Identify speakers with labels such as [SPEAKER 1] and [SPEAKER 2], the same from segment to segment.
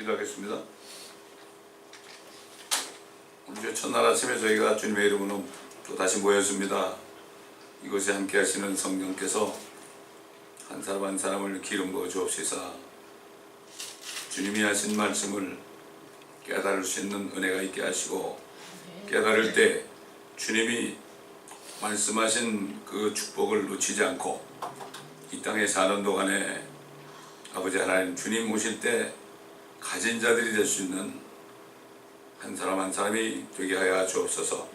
[SPEAKER 1] 기도하겠습니다. 오늘 첫날 아침에 저희가 주님의 이름으로 또 다시 모였습니다. 이곳에 함께 하시는 성령께서 한 사람 한 사람을 기름 부어 주옵시사 주님이 하신 말씀을 깨달을 수 있는 은혜가 있게 하시고, 깨달을 때 주님이 말씀하신 그 축복을 놓치지 않고 이 땅에 사는 동안에 아버지 하나님 주님 오실 때 가진 자들이 될 수 있는 한 사람 한 사람이 되게 하여 주옵소서.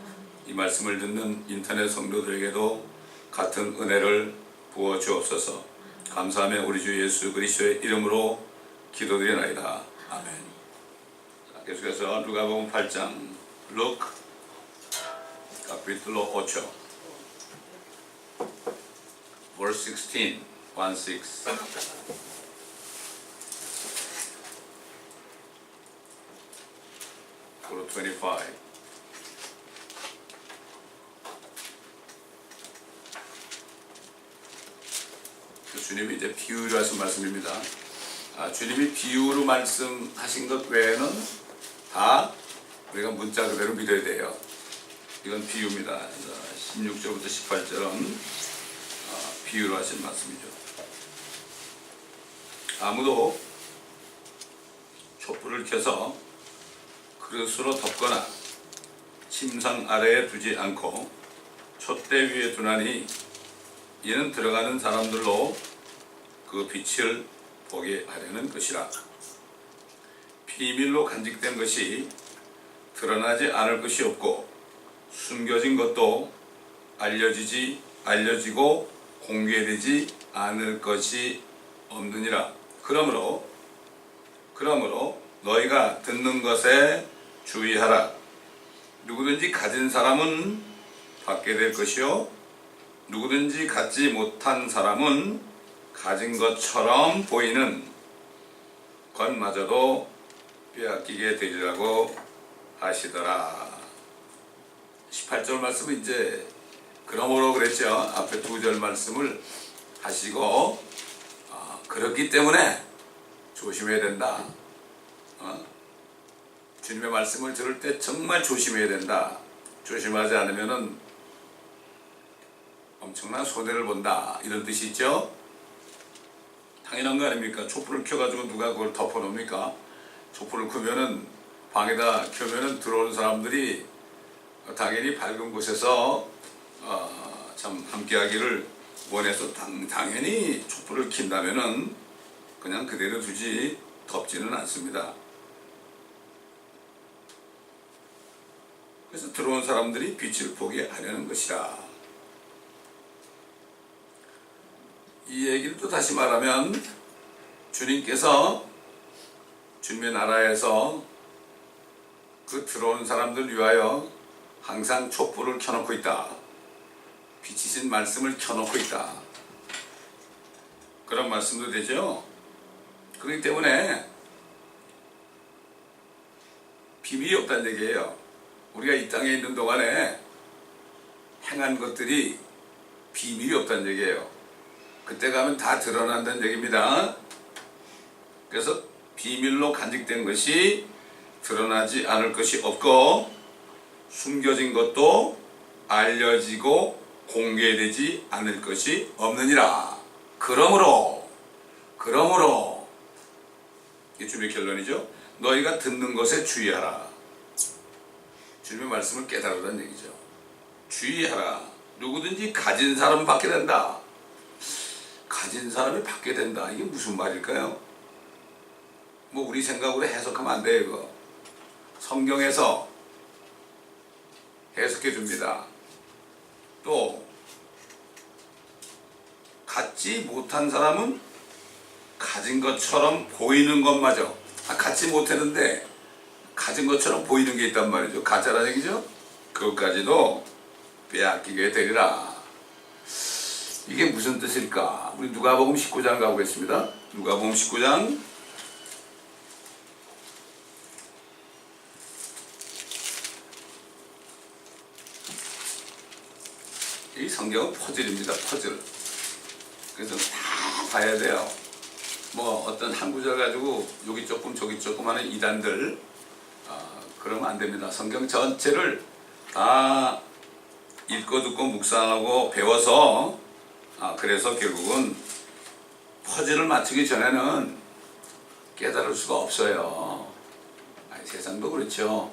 [SPEAKER 1] 이 말씀을 듣는 인터넷 성도들에게도 같은 은혜를 부어 주옵소서. 감사하며 우리 주 예수 그리스도의 이름으로 기도드리나이다. 아멘. 자, 계속해서 누가복음 8장 루크 카피틀로 8 verse 16 16 25. 주님이 이제 비유로 하신 말씀입니다. 주님이 비유로 말씀하신 것 외에는 다 우리가 문자 그대로 믿어야 돼요. 이건 비유입니다. 16절부터 18절은 비유로 하신 말씀이죠. 아무도 촛불을 켜서 그릇으로 덮거나 침상 아래에 두지 않고 촛대 위에 두나니 이는 들어가는 사람들로 그 빛을 보게 하려는 것이라. 비밀로 간직된 것이 드러나지 않을 것이 없고 숨겨진 것도 알려지고 공개되지 않을 것이 없느니라. 그러므로 너희가 듣는 것에 주의하라. 누구든지 가진 사람은 받게 될 것이요 누구든지 갖지 못한 사람은 가진 것처럼 보이는 것마저도 빼앗기게 되리라고 하시더라. 18절 말씀은 이제 그러므로 그랬죠. 앞에 2절 말씀을 하시고 그렇기 때문에 조심해야 된다. 주님의 말씀을 들을 때 정말 조심해야 된다. 조심하지 않으면은 엄청난 손해를 본다, 이런 뜻이 있죠. 당연한 거 아닙니까? 촛불을 켜가지고 누가 그걸 덮어놓습니까? 촛불을 끄면은 방에다 켜면은 들어오는 사람들이 당연히 밝은 곳에서 참 함께하기를 원해서 당연히 촛불을 킨다면은 그냥 그대로 두지 덮지는 않습니다. 그래서 들어온 사람들이 빛을 보게 하려는 것이라. 이 얘기를 또 다시 말하면 주님께서 주님의 나라에서 그 들어온 사람들 위하여 항상 촛불을 켜놓고 있다. 빛이신 말씀을 켜놓고 있다. 그런 말씀도 되죠. 그렇기 때문에 비밀이 없다는 얘기예요. 우리가 이 땅에 있는 동안에 행한 것들이 비밀이 없다는 얘기예요. 그때 가면 다 드러난다는 얘기입니다. 그래서 비밀로 간직된 것이 드러나지 않을 것이 없고 숨겨진 것도 알려지고 공개되지 않을 것이 없느니라. 그러므로 이게 주님의 결론이죠. 너희가 듣는 것에 주의하라. 주님의 말씀을 깨달으라는 얘기죠. 주의하라. 누구든지 가진 사람은 받게 된다. 가진 사람이 받게 된다. 이게 무슨 말일까요? 뭐 우리 생각으로 해석하면 안 돼요. 이거 성경에서 해석해 줍니다. 또 갖지 못한 사람은 가진 것처럼 보이는 것마저 갖지 못했는데 가진 것처럼 보이는 게 있단 말이죠. 가짜라는 얘기죠. 그것까지도 빼앗기게 되리라. 이게 무슨 뜻일까? 우리 누가복음 19장 가보겠습니다. 누가복음 19장 이 성경은 퍼즐입니다. 퍼즐. 그래서 다 봐야 돼요. 뭐 어떤 한 구절 가지고 여기 조금 저기 조금 하는 이단들 그러면 안 됩니다. 성경 전체를 다 읽고 듣고 묵상하고 배워서 그래서 결국은 퍼즐을 맞추기 전에는 깨달을 수가 없어요. 세상도 그렇죠.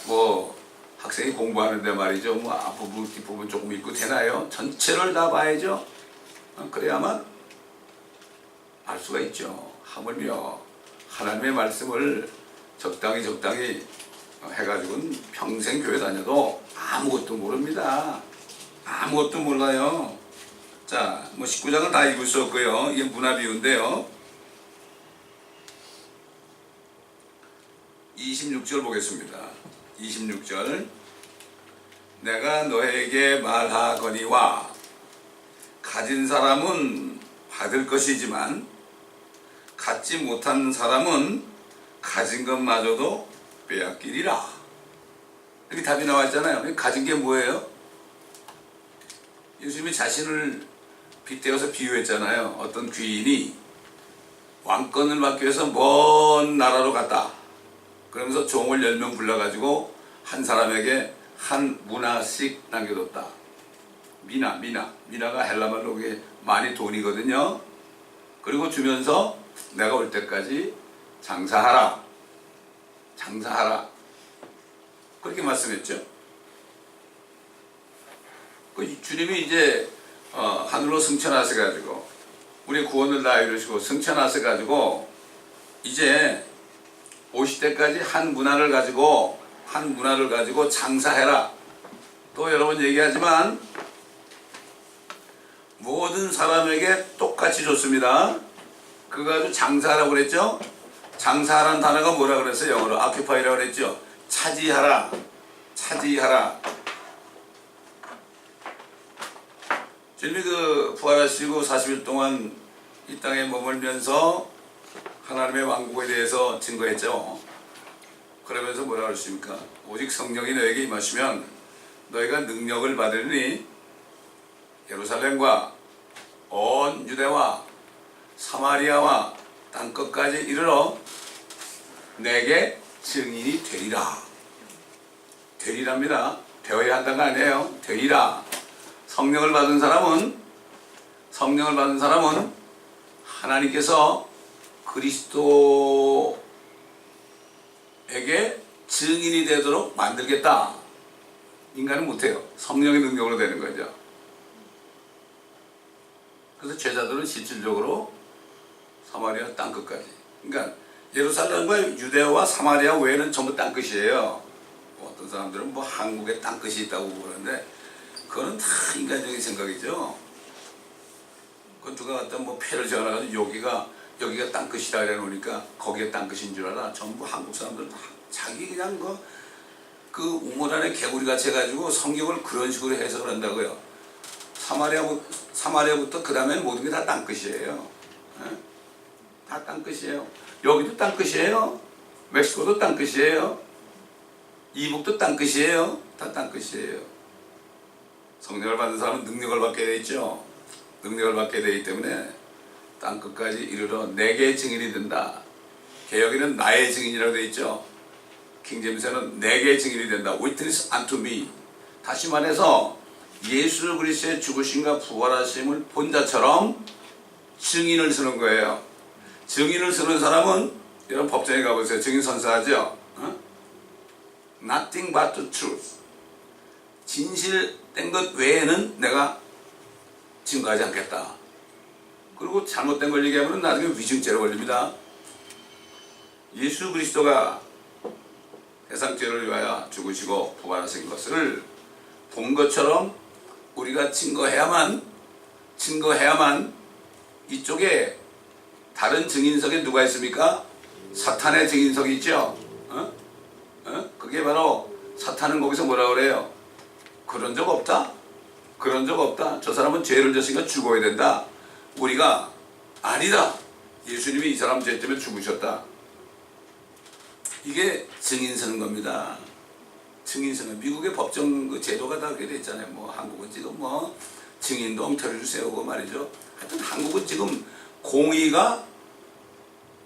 [SPEAKER 1] 뭐 학생이 공부하는데 말이죠. 뭐 앞부분 뒷부분 조금 읽고 되나요? 전체를 다 봐야죠. 그래야만 알 수가 있죠. 하물며 하나님의 말씀을 적당히 해가지고는 평생 교회 다녀도 아무것도 모릅니다. 아무것도 몰라요. 자, 뭐 19장은 다 읽을 수 없고요. 이게 문화비유인데요. 26절 보겠습니다. 26절 내가 너에게 말하거니와 가진 사람은 받을 것이지만 갖지 못한 사람은 가진 것마저도 빼앗기리라. 이렇게 답이 나와 있잖아요. 가진 게 뭐예요? 예수님이 자신을 빗대어서 비유했잖아요. 어떤 귀인이 왕권을 받기 위해서 먼 나라로 갔다. 그러면서 종을 10명 불러가지고 한 사람에게 한 문화씩 남겨뒀다. 미나가 헬라말로 그게 많이 돈이거든요. 그리고 주면서 내가 올 때까지 장사하라. 그렇게 말씀했죠. 주님이 이제 하늘로 승천하셔가지고 우리 구원을 다 이루시고 승천하셔가지고 이제 오실 때까지 한 문화를 가지고 장사해라. 또 여러 번 얘기하지만 모든 사람에게 똑같이 줬습니다. 그거 가지고 장사하라고 그랬죠. 장사하라는 단어가 뭐라 그랬어요? 영어로 occupy라고 그랬죠. 차지하라. 주님이 부활하시고 40일 동안 이 땅에 머물면서 하나님의 왕국에 대해서 증거했죠. 그러면서 뭐라 그랬습니까? 오직 성령이 너에게 임하시면 너희가 능력을 받으니 예루살렘과 온 유대와 사마리아와 땅끝까지 이르러 내게 증인이 되리랍니다. 되어야 한다는 거 아니에요. 되리라. 성령을 받은 사람은 하나님께서 그리스도에게 증인이 되도록 만들겠다. 인간은 못해요. 성령의 능력으로 되는 거죠. 그래서 제자들은 실질적으로 사마리아 땅끝까지. 그러니까 예루살렘과 유대와 사마리아 외에는 전부 땅끝이에요. 어떤 사람들은 뭐 한국에 땅끝이 있다고 그러는데 그거는 다 인간적인 생각이죠. 그 누가 갖다 뭐 패를 지어놔가지고 여기가 땅끝이라 그래 놓으니까 거기에 땅끝인 줄 알아. 전부 한국 사람들은 자기 그냥 그 우물 안에 개구리같이 해가지고 성경을 그런 식으로 해석을 한다고요. 사마리아부터 그 다음에 모든 게 다 땅끝이에요. 다 땅끝이에요. 여기도 땅끝이에요. 멕시코도 땅끝이에요. 이북도 땅끝이에요. 다 땅끝이에요. 성령을 받는 사람은 능력을 받게 돼 있죠. 능력을 받게 되기 때문에 땅끝까지 이르러 내게 증인이 된다. 개혁에는 나의 증인이라고 돼 있죠. 킹제임스에는 내게 증인이 된다. Witness unto me. 다시 말해서 예수 그리스도의 죽으심과 부활하심을 본 자처럼 증인을 쓰는 거예요. 증인을 쓰는 사람은 여러분 법정에 가보세요. 증인 선서하죠. Nothing but the truth. 진실된 것 외에는 내가 증거하지 않겠다. 그리고 잘못된 걸 얘기하면 나중에 위증죄로 걸립니다. 예수 그리스도가 세상 죄를 위하여 죽으시고 부활하신 것을 본 것처럼 우리가 증거해야만 이쪽에 다른 증인석에 누가 있습니까? 사탄의 증인석이 있죠. 그게 바로 사탄은 거기서 뭐라 그래요? 그런 적 없다. 저 사람은 죄를 졌으니까 죽어야 된다. 우리가 아니다. 예수님이 이 사람 죄 때문에 죽으셨다. 이게 증인 서는 겁니다. 증인 서는 미국의 법정 그 제도가 다 그렇게 돼 있잖아요. 뭐 한국은 지금 뭐 증인도 엉터리를 세우고 말이죠. 하여튼 한국은 지금 공의가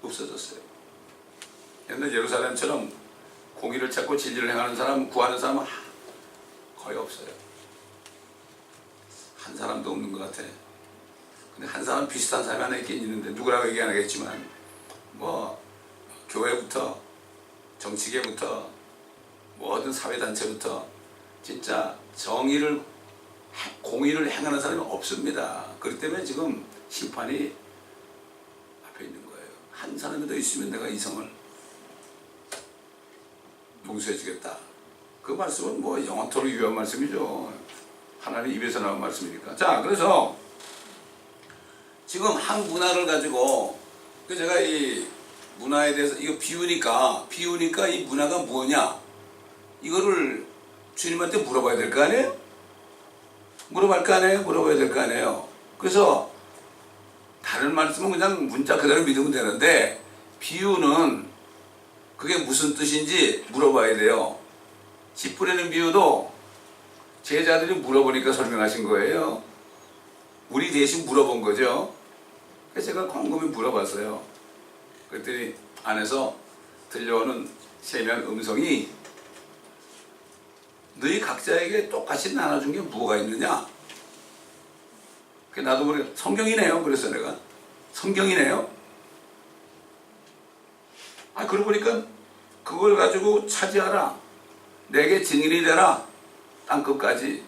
[SPEAKER 1] 없어졌어요. 옛날 예루살렘처럼 공의를 찾고 진리를 행하는 사람, 구하는 사람은 거의 없어요. 한 사람도 없는 것 같아. 근데 한 사람 비슷한 사람이 하나 있긴 있는데 누구라고 얘기 안 하겠지만 뭐 교회부터 정치계부터 모든 사회단체부터 진짜 정의를 공의를 행하는 사람이 없습니다. 그렇기 때문에 지금 심판이 앞에 있는 거예요. 한 사람이 더 있으면 내가 이성을 용서해 주겠다. 그 말씀은 뭐 영원토록 유효한 말씀이죠. 하나님 입에서 나온 말씀이니까. 자, 그래서 지금 한 문화를 가지고 제가 이 문화에 대해서 이거 비우니까 이 문화가 뭐냐 이거를 주님한테 물어봐야 될 거 아니에요? 물어봐야 될 거 아니에요? 그래서 다른 말씀은 그냥 문자 그대로 믿으면 되는데 비유는 그게 무슨 뜻인지 물어봐야 돼요. 씨 뿌리는 비유도 제자들이 물어보니까 설명하신 거예요. 우리 대신 물어본 거죠. 그래서 제가 곰곰이 물어봤어요. 그랬더니 안에서 들려오는 세미한 음성이 너희 각자에게 똑같이 나눠준 게 뭐가 있느냐? 나도 모르게 성경이네요. 그래서 내가 성경이네요. 그러고 보니까 그걸 가지고 차지하라. 내게 증인이 되라. 땅끝까지.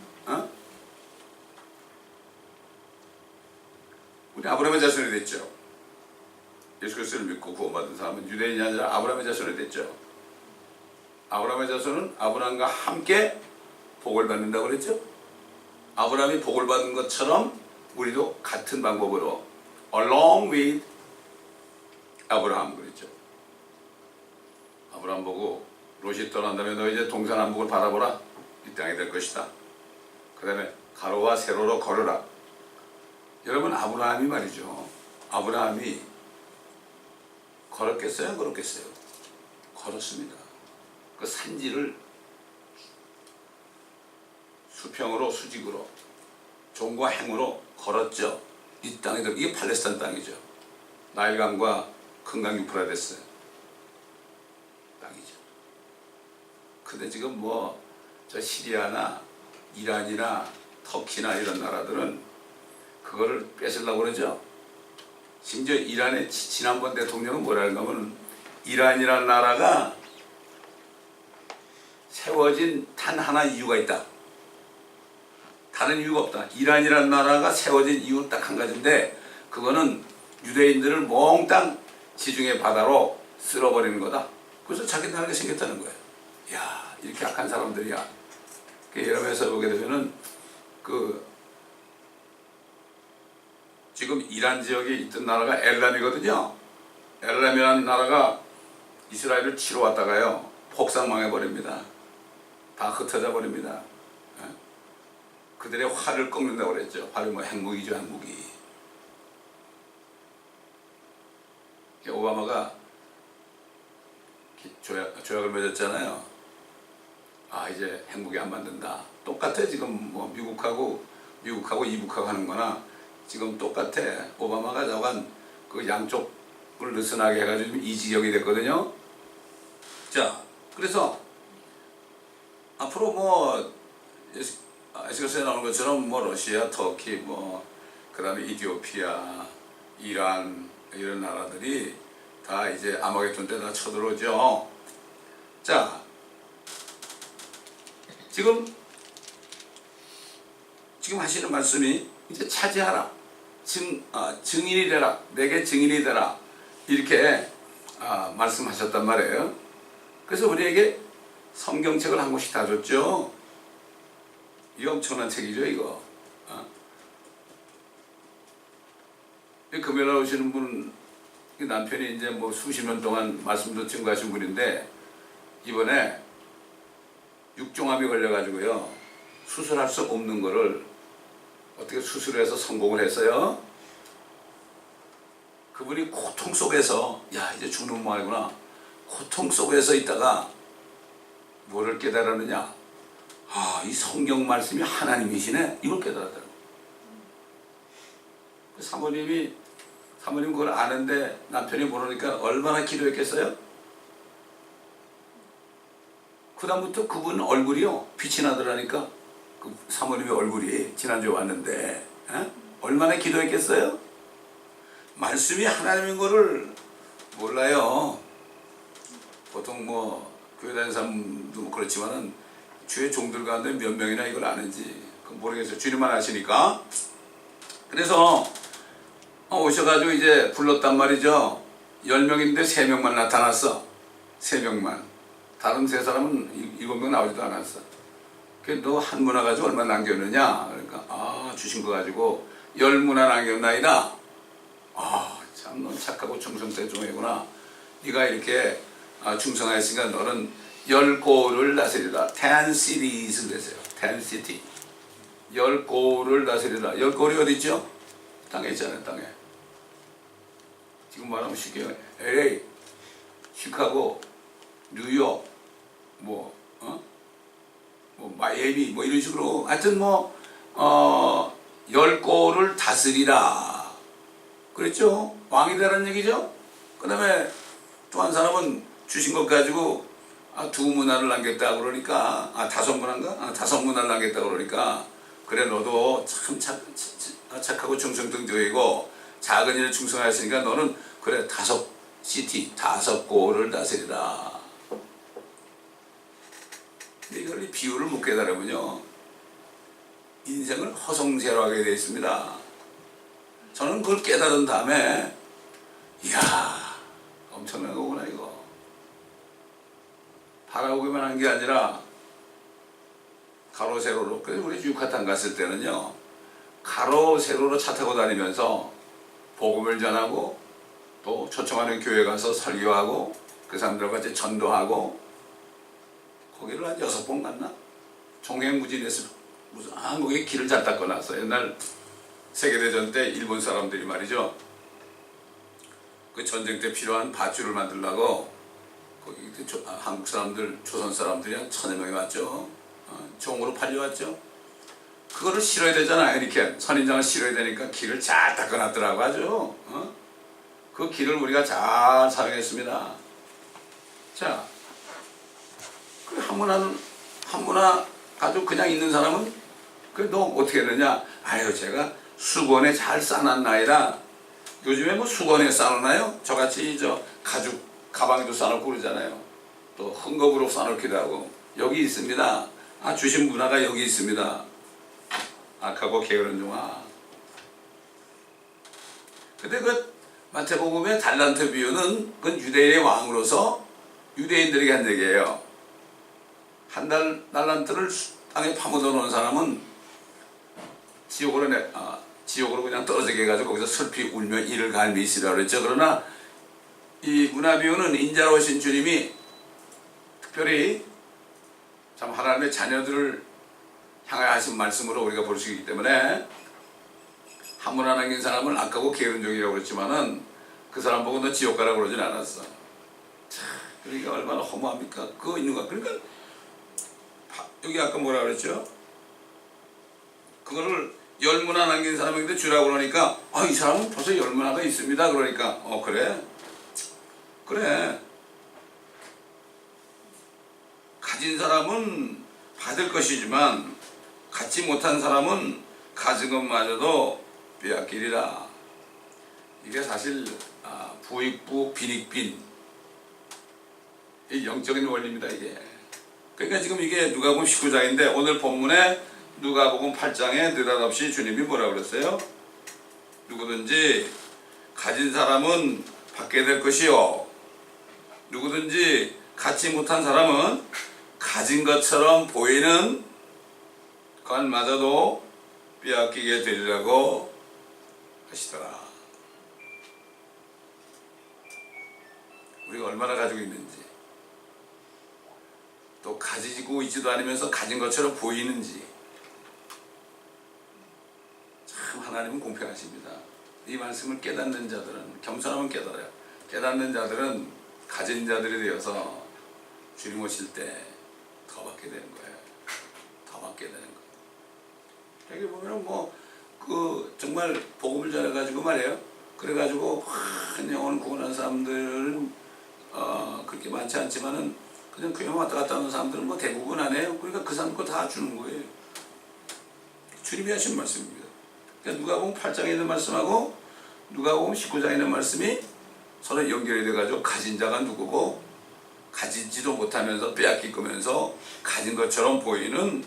[SPEAKER 1] 우리 아브라함의 자손이 됐죠. 예수 그리스도를 믿고 구원받은 사람은 유대인이 아니라 아브라함의 자손이 됐죠. 아브라함의 자손은 아브라함과 함께 복을 받는다고 그랬죠. 아브라함이 복을 받은 것처럼 우리도 같은 방법으로 along with 아브라함 그랬죠. 아브라함 보고 롯이 떠난 다음에 너 이제 동서남북을 바라보라. 이 땅이 될 것이다. 그 다음에 가로와 세로로 걸으라. 여러분 아브라함이 말이죠. 아브라함이 걸었겠어요? 걸었겠어요? 걸었습니다. 그 산지를 수평으로 수직으로 종과 행으로 걸었죠. 이 땅이 이게 팔레스타인 땅이죠. 나일강과 큰강 유프라데스 땅이죠. 근데 지금 뭐 저 시리아나 이란이나 터키나 이런 나라들은 그거를 뺏으려고 그러죠. 심지어 이란의 지난번 대통령은 뭐라는가 하면 이란이라는 나라가 세워진 단 하나 이유가 있다. 다른 이유가 없다. 이란이라는 나라가 세워진 이유는 딱 한 가지인데 그거는 유대인들을 몽땅 지중해 바다로 쓸어버리는 거다. 그래서 자기 나라가 생겼다는 거예요. 이야, 이렇게 악한 사람들이야. 여러분에서 보게 되면은 지금 이란 지역에 있던 나라가 엘람이거든요. 엘람이라는 나라가 이스라엘을 치러 왔다가요 폭삭망해 버립니다. 다 흩어져 버립니다. 그들의 활을 꺾는다고 그랬죠. 활이 뭐 핵무기죠, 핵무기. 오바마가 조약을 맺었잖아요. 이제 핵무기 안 만든다. 똑같아. 지금 뭐 미국하고 이북하고 하는 거나 지금 똑같아. 오바마가 저간 그 양쪽을 느슨하게 해가지고 이 지경이 됐거든요. 자, 그래서 앞으로 뭐 에스겔서에 나오는 것처럼 뭐 러시아, 터키, 뭐 그다음에 이디오피아, 이란 이런 나라들이 다 이제 아마겟돈 때 다 쳐들어오죠. 자, 지금 하시는 말씀이 이제 차지하라. 증인이 되라. 내게 증인이 되라. 이렇게 말씀하셨단 말이에요. 그래서 우리에게 성경책을 한 권씩 다 줬죠. 이거 엄청난 책이죠, 이거. 금요일에 오시는 분, 남편이 이제 뭐 수십 년 동안 말씀도 증거하신 분인데, 이번에 육종암이 걸려가지고요, 수술할 수 없는 거를 어떻게 수술해서 성공을 했어요. 그분이 고통 속에서, 야, 이제 죽는 모양이구나. 고통 속에서 있다가 뭐를 깨달았느냐. 이 성경 말씀이 하나님이시네. 이걸 깨달았다고. 사모님이 사모님 그걸 아는데 남편이 모르니까 얼마나 기도했겠어요? 그 다음부터 그분 얼굴이요 빛이 나더라니까. 그 사모님의 얼굴이 지난주에 왔는데 얼마나 기도했겠어요? 말씀이 하나님인 거를 몰라요. 보통 뭐 교회 다니는 사람도 뭐 그렇지만은 주의 종들 가운데 몇 명이나 이걸 아는지 모르겠어요. 주님만 아시니까. 그래서 오셔가지고 이제 불렀단 말이죠. 10명인데 3명만 나타났어. 3명만. 다른 3사람은 7명 나오지도 않았어. 너 한 문화 가지고 얼마 남겼느냐? 그러니까 주신 거 가지고 10문화 남겼나이다. 참 넌 착하고 충성된 종이구나. 네가 이렇게 충성하였으니까 너는 10고을을 다스리라. 10 cities 그랬어요. 10 city. 10고을을 다스리라. 10고을이 어디 있죠? 땅에 있잖아요. 땅에. 지금 말하면 쉽게 LA, 시카고, 뉴욕, 뭐 마이애미 뭐 이런 식으로 하여튼 10고을을 다스리라. 그랬죠? 왕이 되라는 얘기죠? 그 다음에 또 한 사람은 주신 것 가지고 2문화를 남겼다 그러니까 5문화인가? 5문화를 남겼다 그러니까 그래 너도 참 착하고 충성등등이고 작은 일에 충성하였으니까 너는 그래 5 시티 5고을을 다스리라. 근데 이걸 비유를 못 깨달으면요 인생을 허송세로 하게 되어 있습니다. 저는 그걸 깨달은 다음에 이야 엄청난 거구나 이거. 바라보기만 한 게 아니라 가로 세로로. 그래서 우리 유카탄 갔을 때는요 가로 세로로 차 타고 다니면서 복음을 전하고 또 초청하는 교회 가서 설교하고 그 사람들과 같이 전도하고 거기를 한 6번 갔나? 종횡무진에서 무슨 한국에 길을 잘 닦아놨어. 옛날 세계대전 때 일본 사람들이 말이죠. 그 전쟁 때 필요한 밧줄을 만들려고 거기 한국 사람들, 조선 사람들이 한 1000여 명이 왔죠. 종으로 팔려왔죠. 그거를 실어야 되잖아요. 이렇게 선인장을 실어야 되니까 길을 잘 닦아놨더라고 아주. 그 길을 우리가 잘 사용했습니다. 자, 그 한 문화 가지고 그냥 있는 사람은 그 너 어떻게 되느냐? 아유 제가 수건에 잘 싸놨나이다. 요즘에 뭐 수건에 싸놓나요? 저같이 가죽 가방에도 싸놓고 그러잖아요. 또 헝겊으로 싸놓기도 하고 여기 있습니다. 주신 문화가 여기 있습니다. 악하고 게으른 종아. 근데 그 마태복음의 달란트 비유는 그건 유대인의 왕으로서 유대인들에게 한 얘기예요. 한 달란트를 땅에 파묻어 놓은 사람은 지옥으로 그냥 떨어지게 해가지고 거기서 슬피 울며 이를 갈미 있으라 그랬죠. 그러나 이 문화비유는 인자로 오신 주님이 특별히 참 하나님의 자녀들을 향하여 하신 말씀으로 우리가 볼 수 있기 때문에 한 문화 남긴 사람은 악하고 게으른 종이라고 그랬지만은 그 사람 보고 너 지옥 가라고 그러진 않았어. 그러니까 얼마나 허무합니까? 그거 있는 거야. 그러니까 여기 아까 뭐라 그랬죠? 그거를 10문화 남긴 사람에게 주라고 그러니까 이 사람은 벌써 10문화가 있습니다. 그러니까 그래 가진 사람은 받을 것이지만 갖지 못한 사람은 가진 것마저도 빼앗기리라. 이게 사실 부익부 빈익빈 이 영적인 원리입니다. 이게 그러니까 지금 이게 누가복음 19장인데 오늘 본문에 누가복음 8장에 느닷없이 주님이 뭐라고 그랬어요? 누구든지 가진 사람은 받게 될 것이요 누구든지 갖지 못한 사람은 가진 것처럼 보이는 것마저도 빼앗기게 되리라고 하시더라. 우리가 얼마나 가지고 있는지 또 가지고 있지도 않으면서 가진 것처럼 보이는지 참 하나님은 공평하십니다. 이 말씀을 깨닫는 자들은 겸손하면 깨달아요. 깨닫는 자들은 가진 자들이 되어서 주님 오실 때 더 받게 되는 거예요. 더 받게 되는 거예요. 여기 보면 정말 복음을 전해가지고 말이에요. 그래가지고 한 영혼을 구원한 사람들은 그렇게 많지 않지만은 그냥 그냥 왔다 갔다 하는 사람들은 뭐 대부분 안 해요. 그러니까 그 사람 거 다 주는 거예요. 주님이 하신 말씀입니다. 그러니까 누가복음 8장에 있는 말씀하고 누가복음 19장에 있는 말씀이 서로 연결이 돼가지고 가진 자가 누구고 가지지도 못하면서 빼앗길 거면서 가진 것처럼 보이는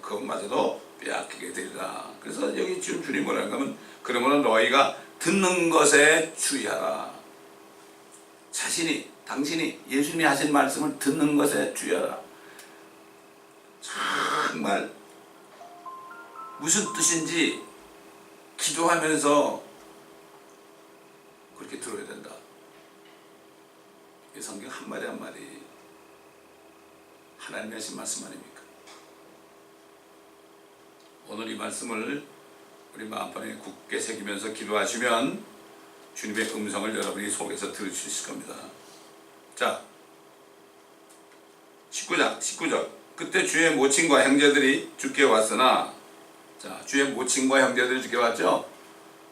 [SPEAKER 1] 그것마저도 빼앗기게 되리라. 그래서 여기 지금 주님 뭐라는 가면 그러므로 너희가 듣는 것에 주의하라. 당신이 예수님이 하신 말씀을 듣는 것에 주의하라. 정말 무슨 뜻인지 기도하면서 그렇게 들어야 된다. 이 성경 한마디 한마디 하나님이 하신 말씀 아닙니까? 오늘 이 말씀을 우리 마음판에 굳게 새기면서 기도하시면 주님의 음성을 여러분이 속에서 들을 수 있을 겁니다. 자, 19절. 그때 주의 모친과 형제들이 주께 왔으나, 자, 주의 모친과 형제들이 주께 왔죠?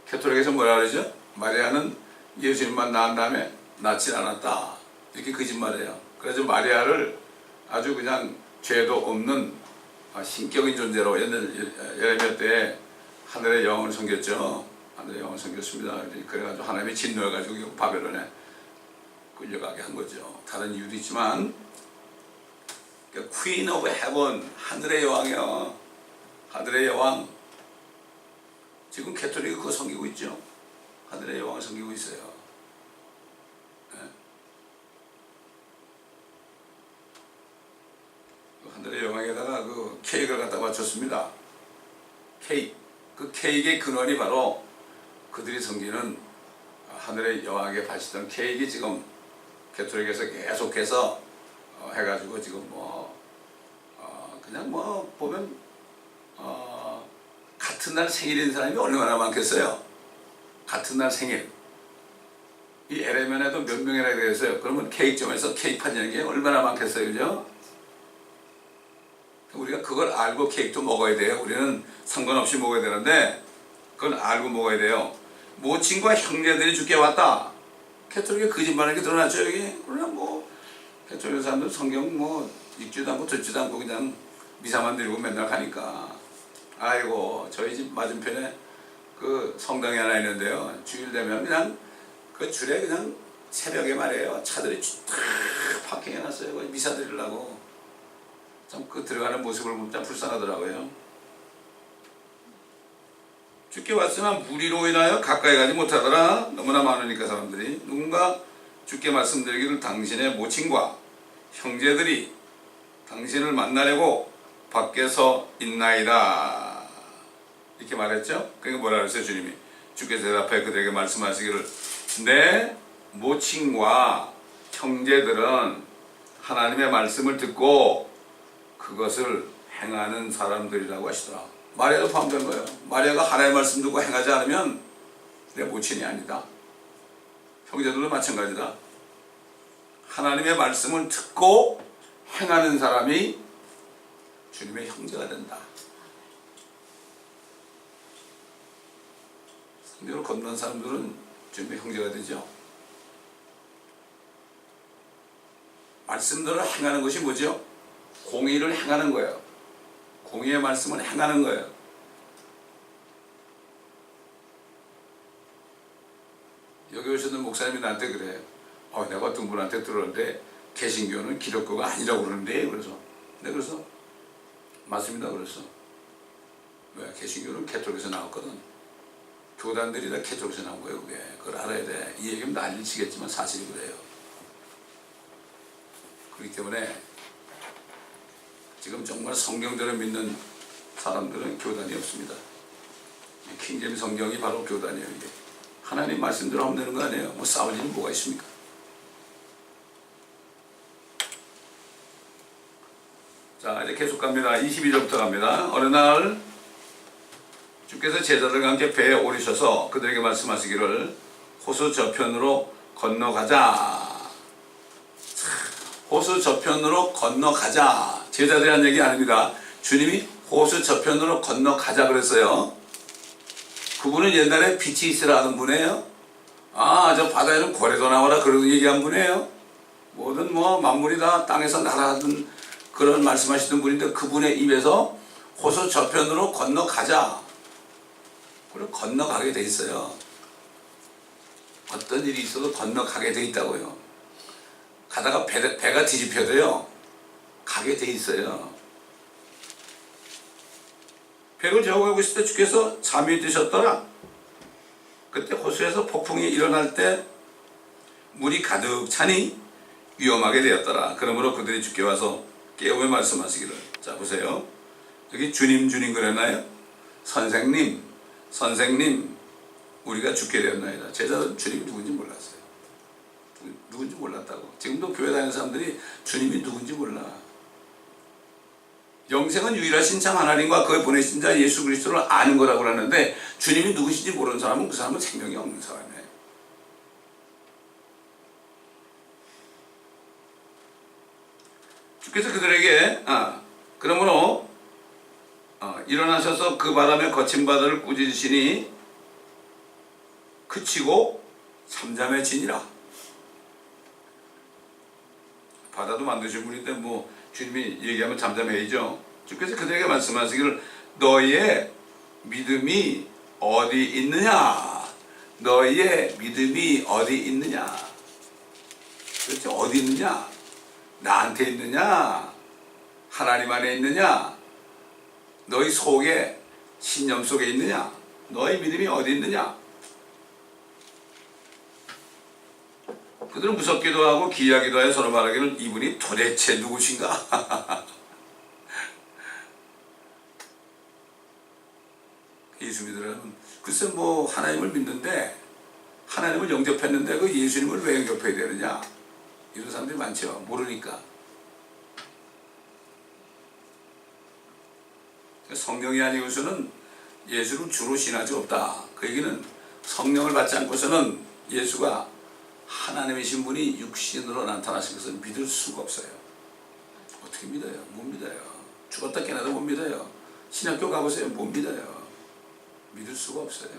[SPEAKER 1] 캐톨릭에서 뭐라 그러죠? 마리아는 예수님만 낳은 다음에 낳지 않았다. 이렇게 거짓말해요. 그래서 마리아를 아주 그냥 죄도 없는 신격인 존재로 예레미야 때 하늘의 여왕을 섬겼죠. 하늘의 여왕을 섬겼습니다. 그래가지고 하나님이 진노해가지고 바벨론에 끌려가게 한 거죠. 다른 이유도 있지만 Queen of Heaven, 하늘의 여왕이요. 하늘의 여왕. 지금 캐톨릭이 그거 섬기고 있죠. 하늘의 여왕을 섬기고 있어요. 네. 하늘의 여왕에다가 그 케이크를 갖다 바쳤습니다. 케이크. 그 케이크의 근원이 바로 그들이 섬기는 하늘의 여왕에게 바치던 케이크 지금 캐톨릭에서 계속해서 해가지고 지금 그냥 보면 같은 날 생일인 사람이 얼마나 많겠어요. 같은 날 생일. 이 에레면에도 몇 명이나 되겠어요. 그러면 케이크점에서 케이크 판다는 게 얼마나 많겠어요, 그죠? 우리가 그걸 알고 케이크도 먹어야 돼요. 우리는 상관없이 먹어야 되는데 그걸 알고 먹어야 돼요. 모친과 형제들이 주께 왔다. 캐톨릭에 거짓말하는 게 드러났죠, 여기? 그러나 캐톨릭 사람들 성경 읽지도 않고 듣지도 않고 그냥 미사만 드리고 맨날 가니까. 아이고, 저희 집 맞은편에 그 성당이 하나 있는데요. 주일 되면 그냥 그 줄에 그냥 새벽에 말이에요. 차들이 다 파킹해놨어요. 미사 드리려고. 참 그 들어가는 모습을 보면 참 불쌍하더라고요. 주께 왔으나 무리로 인하여 가까이 가지 못하더라. 너무나 많으니까 사람들이. 누군가 주께 말씀드리기를 당신의 모친과 형제들이 당신을 만나려고 밖에서 있나이다. 이렇게 말했죠. 그러니까 뭐라 그랬어요, 주님이? 주께서 대답해 그들에게 말씀하시기를 내 모친과 형제들은 하나님의 말씀을 듣고 그것을 행하는 사람들이라고 하시더라. 마리아도 포함된 거예요. 마리아가 하나님의 말씀 듣고 행하지 않으면 내 모친이 아니다. 형제들도 마찬가지다. 하나님의 말씀을 듣고 행하는 사람이 주님의 형제가 된다. 성경을 건너는 사람들은 주님의 형제가 되죠. 말씀대로 행하는 것이 뭐죠? 공의를 행하는 거예요. 공의의 말씀을 행하는 거예요. 여기 오셨던 목사님이 나한테 그래요. 내가 어떤 분한테 들었는데 개신교는 기독교가 아니라고 그러는데 그래서 맞습니다. 그랬어. 왜? 개신교는 캐톨릭에서 나왔거든. 교단들이 다 캐톨릭에서 나온 거예요. 그게. 그걸 알아야 돼. 이 얘기는 난리치겠지만 사실이 그래요. 그렇기 때문에 지금 정말 성경대로 믿는 사람들은 교단이 없습니다. 킹제임 성경이 바로 교단이에요. 이게. 하나님 말씀대로 하면 되는 거 아니에요. 싸울 일이 뭐가 있습니까? 자, 이제 계속 갑니다. 22절부터 갑니다. 어느 날 주께서 제자들과 함께 배에 오르셔서 그들에게 말씀하시기를 호수 저편으로 건너가자. 호수 저편으로 건너가자. 제자들이 한 얘기 아닙니다. 주님이 호수 저편으로 건너가자 그랬어요. 그분은 옛날에 빛이 있으라 하는 분이에요. 아, 저 바다에는 고래도 나와라 그런 얘기한 분이에요. 모든 뭐 만물이 다 땅에서 날아가던 그런 말씀하시던 분인데 그분의 입에서 호수 저편으로 건너가자. 그리고 건너가게 돼 있어요. 어떤 일이 있어도 건너가게 돼 있다고요. 가다가 배가 뒤집혀도요. 가게 돼 있어요. 배를 저어가고 있을 때 주께서 잠이 드셨더라. 그때 호수에서 폭풍이 일어날 때 물이 가득 차니 위험하게 되었더라. 그러므로 그들이 주께 와서 깨우며 말씀하시기를. 자 보세요. 여기 주님 주님 그랬나요? 선생님 선생님 우리가 죽게 되었나이다. 제자들은 주님이 누군지 몰랐어요. 누군지 몰랐다고. 지금도 교회 다니는 사람들이 주님이 누군지 몰라. 영생은 유일하신 참 하나님과 그의 보내신 자 예수 그리스도를 아는 거라고 하는데 주님이 누구신지 모르는 사람은 그 사람은 생명이 없는 사람이에요. 주께서 그들에게 그러므로 일어나셔서 그 바람에 거친 바다를 꾸짖으시니 그치고 잠잠해지니라. 바다도 만드신 분인데 뭐 주님이 얘기하면 잠잠해야죠. 주께서 그들에게 말씀하시기를 너희의 믿음이 어디 있느냐. 너희의 믿음이 어디 있느냐. 그렇죠? 어디 있느냐. 나한테 있느냐. 하나님 안에 있느냐. 너희 속에 신념 속에 있느냐. 너희 믿음이 어디 있느냐. 그들은 무섭기도 하고 기이하기도 하여 서로 말하기를 이분이 도대체 누구신가? 예수 믿으라면 글쎄 뭐 하나님을 믿는데 하나님을 영접했는데 그 예수님을 왜 영접해야 되느냐? 이런 사람들이 많죠. 모르니까. 성령이 아니고서는 예수를 주로 신할 수 없다. 그 얘기는 성령을 받지 않고서는 예수가 하나님이신 분이 육신으로 나타나신 것을 믿을 수가 없어요. 어떻게 믿어요? 못 믿어요. 죽었다 깨나도 못 믿어요. 신학교 가보세요. 못 믿어요. 믿을 수가 없어요.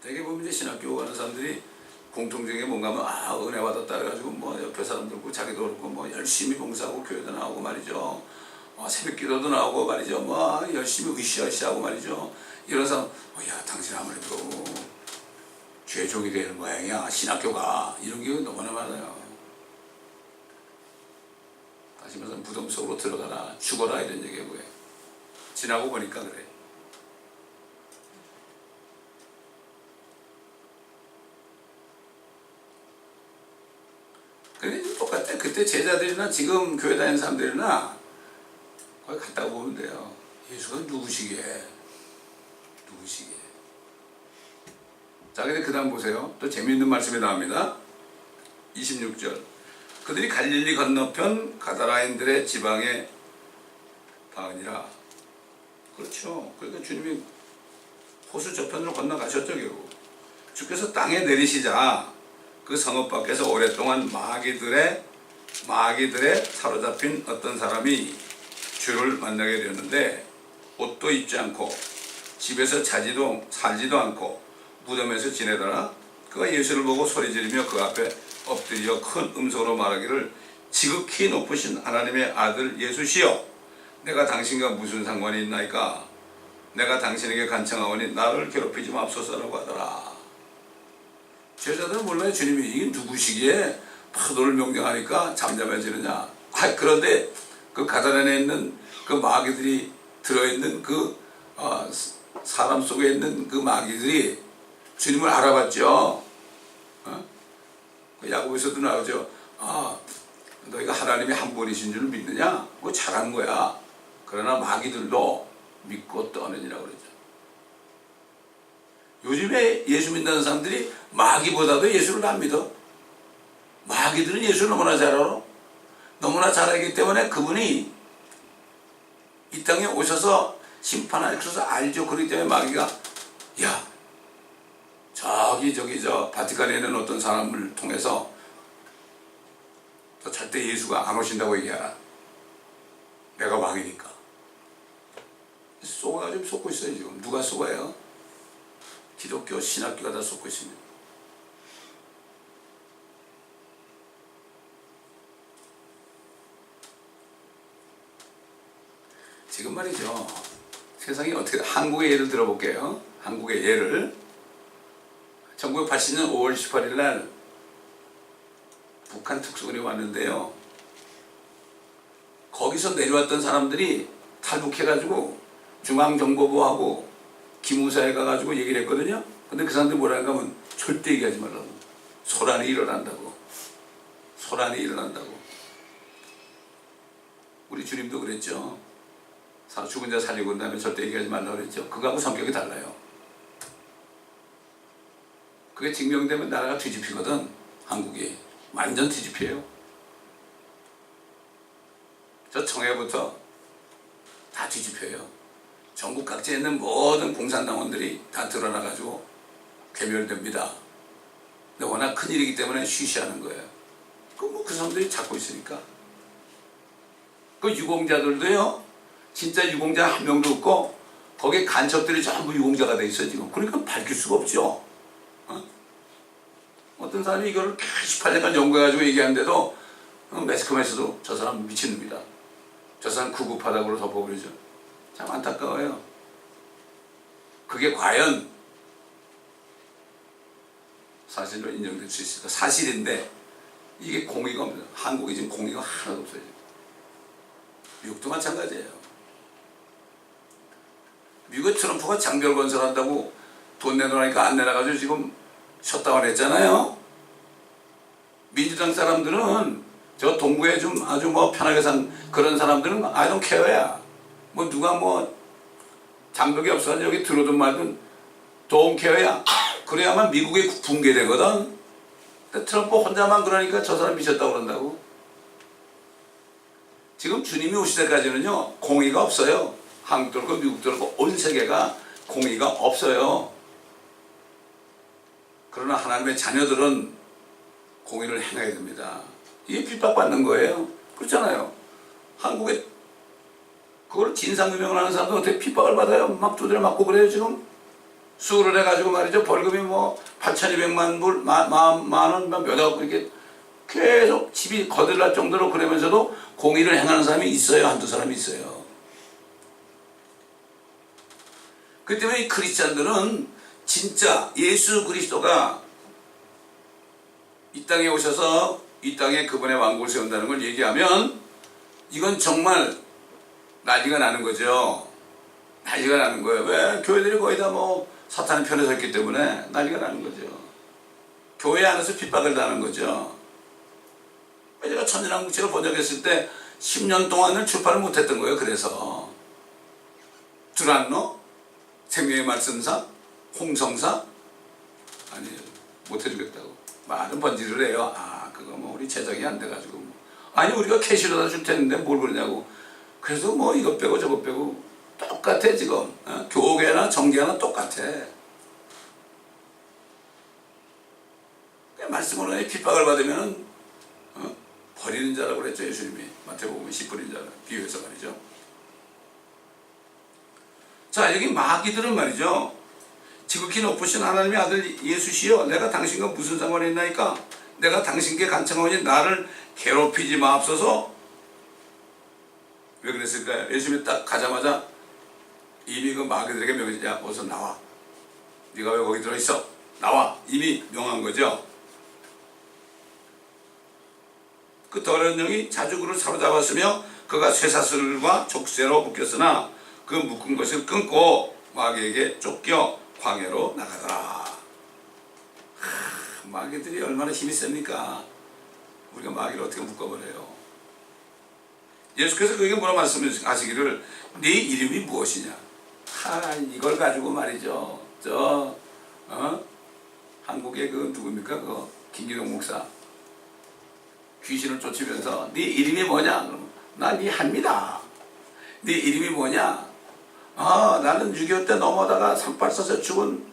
[SPEAKER 1] 대개 보면 이제 신학교 가는 사람들이 공통적인 게 뭔가 하면 은혜 받았다 해가지고 뭐 옆에 사람들 고 자기도 그렇고 뭐 열심히 봉사하고 교회도 나오고 말이죠. 새벽 기도도 나오고 말이죠. 뭐 열심히 으쌰으쌰하고 말이죠. 이런 사람 야 당신 아무래도 죄종이 되는 모양이야. 신학교가 이런 게 너무나 많아요. 다시 말해서 무덤 속으로 들어가라 죽어라 이런 얘기고요. 지나고 보니까 그래. 그게 똑같아. 그때 제자들이나 지금 교회 다니는 사람들이나 거기 갔다 보면 돼요. 예수가 누구시게? 누구시게? 자, 근데 그 다음 보세요. 또 재미있는 말씀이 나옵니다. 26절. 그들이 갈릴리 건너편 가다라인들의 지방에 닿으니라. 그렇죠. 그러니까 주님이 호수 저편으로 건너가셨죠, 결국. 주께서 땅에 내리시자 그 성읍 밖에서 오랫동안 마귀들의 사로잡힌 어떤 사람이 주를 만나게 되었는데 옷도 입지 않고 집에서 살지도 않고 무덤에서 지내더라. 그가 예수를 보고 소리지르며 그 앞에 엎드려 큰 음성으로 말하기를 지극히 높으신 하나님의 아들 예수시여 내가 당신과 무슨 상관이 있나이까. 내가 당신에게 간청하오니 나를 괴롭히지 맙소서라고 하더라. 제자들은 몰라요. 주님이 이게 누구시기에 파도를 명령하니까 잠잠해지느냐. 그런데 그 가다란에 있는 그 마귀들이 들어있는 그 사람 속에 있는 그 마귀들이 주님을 알아봤죠. 야고보에서도 나오죠. 너희가 하나님이 한 분이신 줄 믿느냐? 그거 잘한 거야. 그러나 마귀들도 믿고 떠느니라 그러죠. 요즘에 예수 믿는 사람들이 마귀보다도 예수를 안 믿어. 마귀들은 예수를 너무나 잘 알아. 너무나 잘 알기 때문에 그분이 이 땅에 오셔서 심판할 것을 알죠. 그렇기 때문에 마귀가 저 바티칸에 있는 어떤 사람을 통해서 절대 예수가 안 오신다고 얘기하라. 내가 왕이니까. 속아가지고 속고 있어요 지금. 누가 속아요? 기독교 신학교가 다 속고 있습니다. 지금 말이죠. 세상이 어떻게, 한국의 예를 들어볼게요. 한국의 예를. 1980년 5월 18일 날 북한 특수군이 왔는데요. 거기서 내려왔던 사람들이 탈북해가지고 중앙정보부하고 기무사에 가가지고 얘기를 했거든요. 근데 그 사람들이 뭐라는가 하면 절대 얘기하지 말라고. 소란이 일어난다고. 소란이 일어난다고. 우리 주님도 그랬죠. 죽은 자 살리고 온 다음에 절대 얘기하지 말라고 그랬죠. 그거하고 성격이 달라요. 그게 증명되면 나라가 뒤집히거든. 한국이 완전 뒤집혀요. 저 청해부터 다 뒤집혀요. 전국 각지에 있는 모든 공산당원들이 다 드러나가지고 괴멸됩니다. 근데 워낙 큰일이기 때문에 쉬쉬하는 거예요. 그 사람들이 잡고 있으니까. 그 유공자들도요, 진짜 유공자 한 명도 없고 거기에 간첩들이 전부 유공자가 돼 있어요 지금. 그러니까 밝힐 수가 없죠. 어떤 사람이 이걸 18년간 연구해가지고 얘기하는데도 매스컴에서도 저 사람 미친놈이다, 저 사람 구급하다고 덮어버리죠. 참 안타까워요. 그게 과연 사실로 인정될 수 있을까? 사실인데 이게 공의가 없는, 한국이 지금 공의가 하나도 없어요. 미국도 마찬가지예요. 미국의 트럼프가 장벽 건설한다고 돈 내놓으니까 안 내놔가지고 지금 셧다운 했잖아요. 민주당 사람들은 저 동부에 좀 아주 뭐 편하게 산 그런 사람들은 I don't care야. 뭐 누가 뭐 장벽이 없어서 여기 들어오든 말든 don't care야. 그래야만 미국이 붕괴되거든. 근데 트럼프 혼자만 그러니까 저 사람 미쳤다고 그런다고. 지금 주님이 오실 때까지는요 공의가 없어요. 한국도 그렇고 미국도 그렇고 온 세계가 공의가 없어요. 그러나 하나님의 자녀들은 공의를 행해야 됩니다. 이게 핍박받는 거예요. 그렇잖아요. 한국에 그걸 진상규명을 하는 사람도 어떻게 핍박을 받아요? 막 두드려 맞고 그래요 지금. 수를 해가지고 말이죠. 벌금이 뭐 8,200만 불, 만원 몇억 이렇게 계속 집이 거들날 정도로 그러면서도 공의를 행하는 사람이 있어요. 한두 사람이 있어요. 그 때문에 이 크리스찬들은 진짜 예수 그리스도가 이 땅에 오셔서 이 땅에 그분의 왕국을 세운다는 걸 얘기하면 이건 정말 난리가 나는 거죠. 난리가 나는 거예요. 왜? 교회들이 거의 다 뭐 사탄의 편에 섰기 때문에 난리가 나는 거죠. 교회 안에서 핍박을 당하는 거죠. 제가 천연한국책을 번역했을 때 10년 동안을 출판을 못했던 거예요. 그래서 두란노, 생명의 말씀사, 홍성사, 아니 못해주겠다고 많은 번지를 해요. 아 그거 뭐 우리 제작이 안 돼가지고 뭐. 아니 우리가 캐시로다 줄 텐데 뭘 그러냐고. 그래서 뭐 이것 빼고 저것 빼고 똑같아 지금. 교계나 정계나 똑같아. 말씀으로 핍박을 받으면 버리는 자라고 그랬죠. 예수님이 마태복음 10버린 자라 비유해서 말이죠. 자 여기 마귀들은 말이죠. 지극히 높으신 하나님의 아들 예수시여 내가 당신과 무슨 상관이 있나이까. 내가 당신께 간청하오니 나를 괴롭히지 마옵소서. 왜 그랬을까요? 예수님이 딱 가자마자 이미 그 마귀들에게 명했지. 야 어서 나와. 네가 왜 거기 들어있어? 나와. 이미 명한 거죠. 그 더러운 영이 자주 그를 사로잡았으며 그가 쇠사슬과 족쇄로 묶였으나 그 묶은 것을 끊고 마귀에게 쫓겨 광야로 나가더라. 마귀들이 얼마나 힘이 셉니까? 우리가 마귀를 어떻게 묶어버려요? 예수께서 그에게 뭐라 말씀하시기를 네 이름이 무엇이냐? 이걸 가지고 말이죠. 한국의 그 누굽니까? 그 김기동 목사 귀신을 쫓으면서 네 이름이 뭐냐? 그러면 나 네 한미다. 네 이름이 뭐냐? 아 나는 6.25 때 넘어다가 상팔 써서 죽은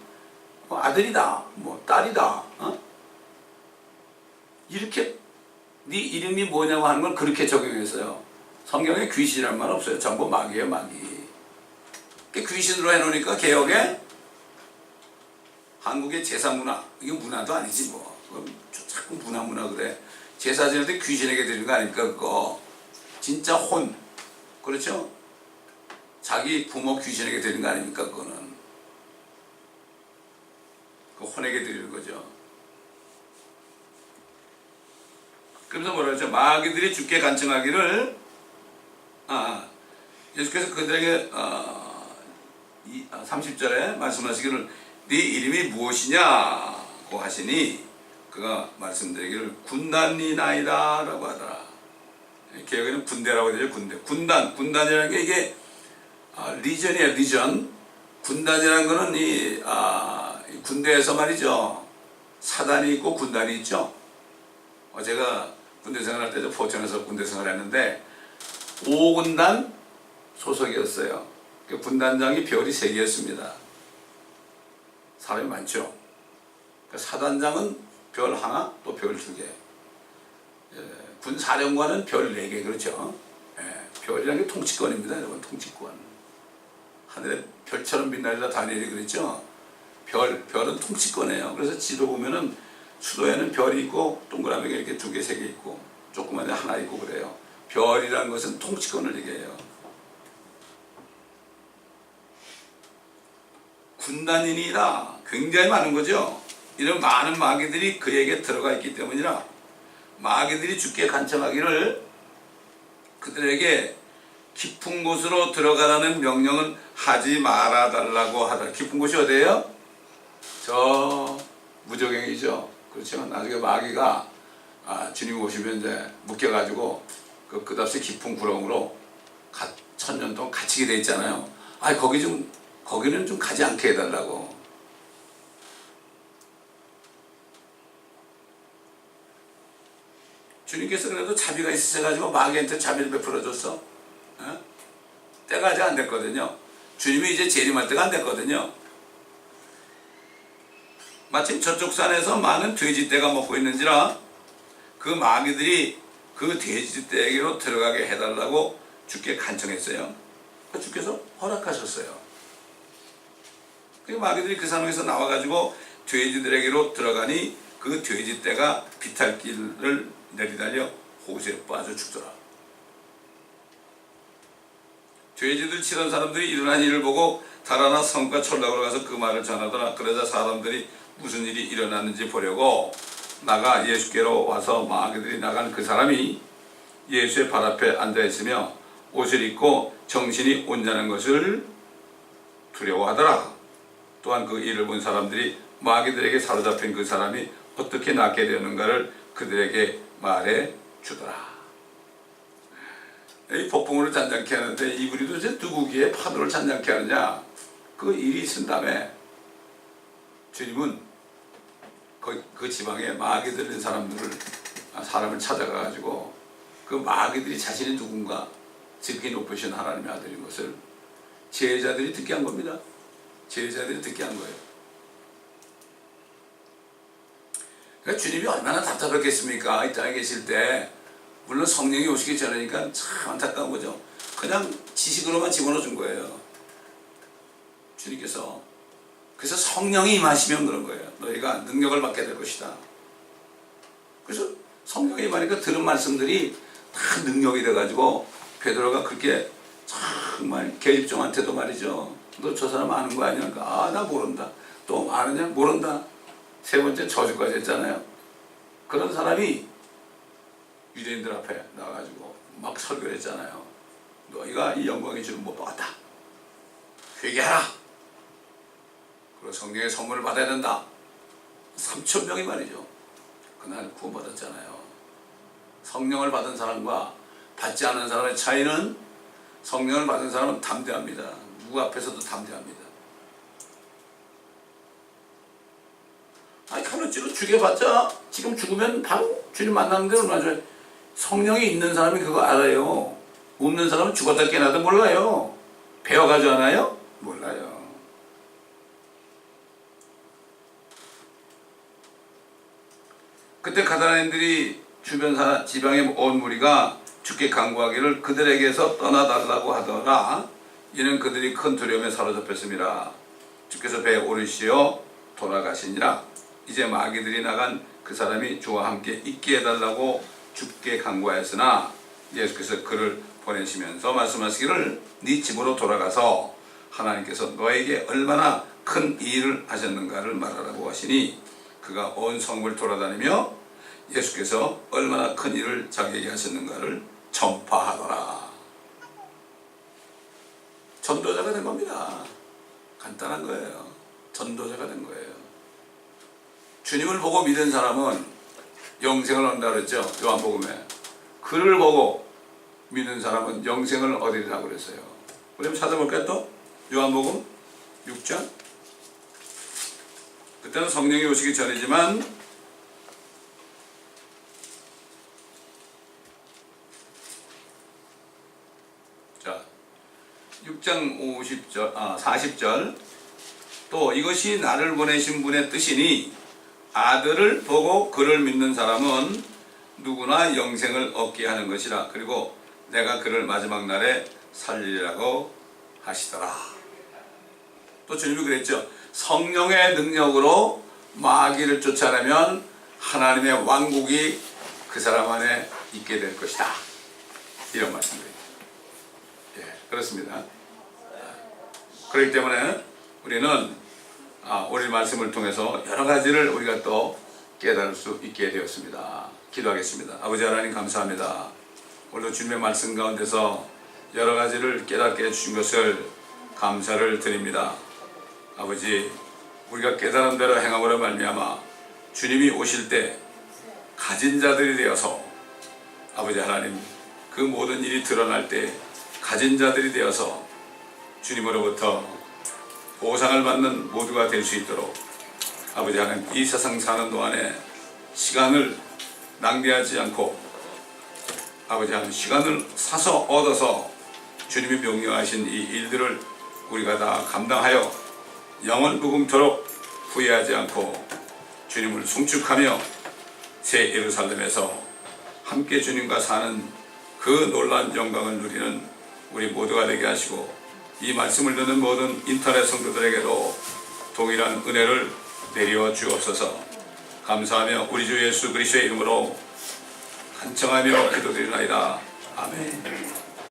[SPEAKER 1] 아들이다. 뭐 딸이다. 이렇게 네 이름이 뭐냐고 하는 걸 그렇게 적용했어요. 성경에 귀신이란 말 없어요. 전부 마귀예요. 마귀. 귀신으로 해놓으니까 개혁에 한국의 제사 문화, 이게 문화도 아니지 뭐. 자꾸 문화 그래. 제사 지낼 때 귀신에게 드리는 거 아닙니까 그거. 진짜 혼. 그렇죠? 자기 부모 귀신에게 드리는 거 아닙니까 그거는. 그 혼에게 드리는 거죠. 그래서 뭐라 그러죠? 마귀들이 주께 간청하기를 예수께서 그들에게 30절에 말씀하시기를 네 이름이 무엇이냐고 하시니 그가 말씀드리기를 군단이나이다 라고 하더라. 개혁에는 군대라고 되죠. 군단이라는 게 이게 리전이에요. 리전. 군단이라는 거는 이 군대에서 말이죠. 사단이 있고 군단이 있죠. 제가 군대 생활할 때 포천에서 군대 생활했는데 5군단 소속이었어요. 군단장이 별이 3개였습니다. 사람이 많죠. 사단장은 별 하나, 또 별 2개. 군사령관은 별 4개, 그렇죠. 별이라는 게 통치권입니다, 여러분. 통치권. 하늘에 별처럼 빛나리라 다니엘이 그랬죠. 별은 통치권이에요. 그래서 지도 보면은 수도에는 별이 있고 동그라미가 이렇게 2개, 3개 있고 조그만 데 하나 있고 그래요. 별이라는 것은 통치권을 얘기해요. 군단이니라 굉장히 많은 거죠. 이런 많은 마귀들이 그에게 들어가 있기 때문이라 마귀들이 주께 간청하기를 그들에게 깊은 곳으로 들어가라는 명령은 하지 말아달라고 하더라. 깊은 곳이 어디예요? 저 무저갱이죠. 그렇죠. 나중에 마귀가 주님 오시면 이제 묶여가지고 그 끝없이 깊은 구렁으로 1000년 동안 갇히게 돼 있잖아요. 거기는 좀 가지 않게 해달라고. 주님께서 그래도 자비가 있으셔가지고 마귀한테 자비를 베풀어줬어. 때가 아직 안 됐거든요. 주님이 이제 재림할 때가 안 됐거든요. 마침 저쪽 산에서 많은 돼지떼가 먹고 있는지라 그 마귀들이 그 돼지떼에게로 들어가게 해달라고 주께 간청했어요. 주께서 허락하셨어요. 그 마귀들이 그 상황에서 나와가지고 돼지들에게로 들어가니 그 돼지떼가 비탈길을 내리달려 호수에 빠져 죽더라. 돼지들 치던 사람들이 일어난 일을 보고 달아나 성과 촌락으로 가서 그 말을 전하더라. 그러자 사람들이 무슨 일이 일어났는지 보려고 나가 예수께로 와서 마귀들이 나간 그 사람이 예수의 발 앞에 앉아있으며 옷을 입고 정신이 온전한 것을 두려워하더라. 또한 그 일을 본 사람들이 마귀들에게 사로잡힌 그 사람이 어떻게 낫게 되었는가를 그들에게 말해 주더라. 이 폭풍우를 잔잔케 하는데 이분이 도대체 누구기에 파도를 잔잔케 하느냐? 그 일이 있은 다음에 주님은 그 지방에 마귀 들린 사람을 찾아가가지고 그 마귀들이 자신이 누군가 지극히 높으신 하나님의 아들인 것을 제자들이 듣게 한 겁니다. 제자들이 듣게 한 거예요. 그러니까 주님이 얼마나 답답했겠습니까? 이 땅에 계실 때. 물론 성령이 오시기 전이니까 참 안타까운 거죠. 그냥 지식으로만 집어넣어 준 거예요. 주님께서. 그래서 성령이 임하시면 그런 거예요. 너희가 능력을 받게 될 것이다. 그래서 성령이 임하니까 들은 말씀들이 다 능력이 돼가지고 베드로가 그렇게 정말 계집종한테도 말이죠. 너 저 사람 아는 거 아니야? 나 모른다. 또 아느냐? 모른다. 3번째 저주까지 했잖아요. 그런 사람이 유대인들 앞에 나와가지고 막 설교를 했잖아요. 너희가 이 영광의 주를 못 받았다. 회개하라. 그리고 성령의 선물을 받아야 된다. 3,000명이 말이죠. 그날 구원받았잖아요. 성령을 받은 사람과 받지 않은 사람의 차이는 성령을 받은 사람은 담대합니다. 누구 앞에서도 담대합니다. 칼로찌로 죽여봤자 지금 죽으면 바로 주님 만나는데 얼마나 좋아요. 성령이 있는 사람이 그거 알아요. 없는 사람은 죽었다 깨나도 몰라요. 배워가지 않아요? 몰라요. 그때 가나안인들이 주변 지방의 온 무리가 주께 간구하기를 그들에게서 떠나달라고 하더라. 이는 그들이 큰 두려움에 사로잡혔습니다. 주께서 배에 오르시어 돌아가시니라. 이제 마귀들이 나간 그 사람이 주와 함께 있게 해달라고 주께 간구하였으나 예수께서 그를 보내시면서 말씀하시기를 네 집으로 돌아가서 하나님께서 너에게 얼마나 큰 일을 하셨는가를 말하라고 하시니 그가 온 성을 돌아다니며 예수께서 얼마나 큰 일을 자기에게 하셨는가를 전파하더라. 전도자가 된 겁니다. 간단한 거예요. 전도자가 된 거예요. 주님을 보고 믿은 사람은 영생을 얻는다 그랬죠. 요한복음에. 그를 보고 믿는 사람은 영생을 얻으리라고 그랬어요. 우리 한번 찾아볼까요 또? 요한복음 6장. 그때는 성령이 오시기 전이지만 자 6장 40절 또 이것이 나를 보내신 분의 뜻이니 아들을 보고 그를 믿는 사람은 누구나 영생을 얻게 하는 것이라. 그리고 내가 그를 마지막 날에 살리리라고 하시더라. 또 주님이 그랬죠. 성령의 능력으로 마귀를 쫓아내면 하나님의 왕국이 그 사람 안에 있게 될 것이다. 이런 말씀드립니다. 예, 그렇습니다. 그렇기 때문에 우리는 오늘 말씀을 통해서 여러 가지를 우리가 또 깨달을 수 있게 되었습니다. 기도하겠습니다. 아버지 하나님 감사합니다. 오늘도 주님의 말씀 가운데서 여러 가지를 깨닫게 해주신 것을 감사를 드립니다. 아버지, 우리가 깨달은 대로 행함으로 말미암아 주님이 오실 때 가진 자들이 되어서 아버지 하나님 그 모든 일이 드러날 때 가진 자들이 되어서 주님으로부터 보상을 받는 모두가 될 수 있도록 아버지 하나님 이 세상 사는 동안에 시간을 낭비하지 않고 아버지 하나님 시간을 사서 얻어서 주님이 명령하신 이 일들을 우리가 다 감당하여 영원 무궁토록 후회하지 않고 주님을 송축하며 새 예루살렘에서 함께 주님과 사는 그 놀라운 영광을 누리는 우리 모두가 되게 하시고 이 말씀을 듣는 모든 인터넷 성도들에게도 동일한 은혜를 내려 주옵소서. 감사하며 우리 주 예수 그리스도의 이름으로 간청하며 기도드리나이다. 아멘.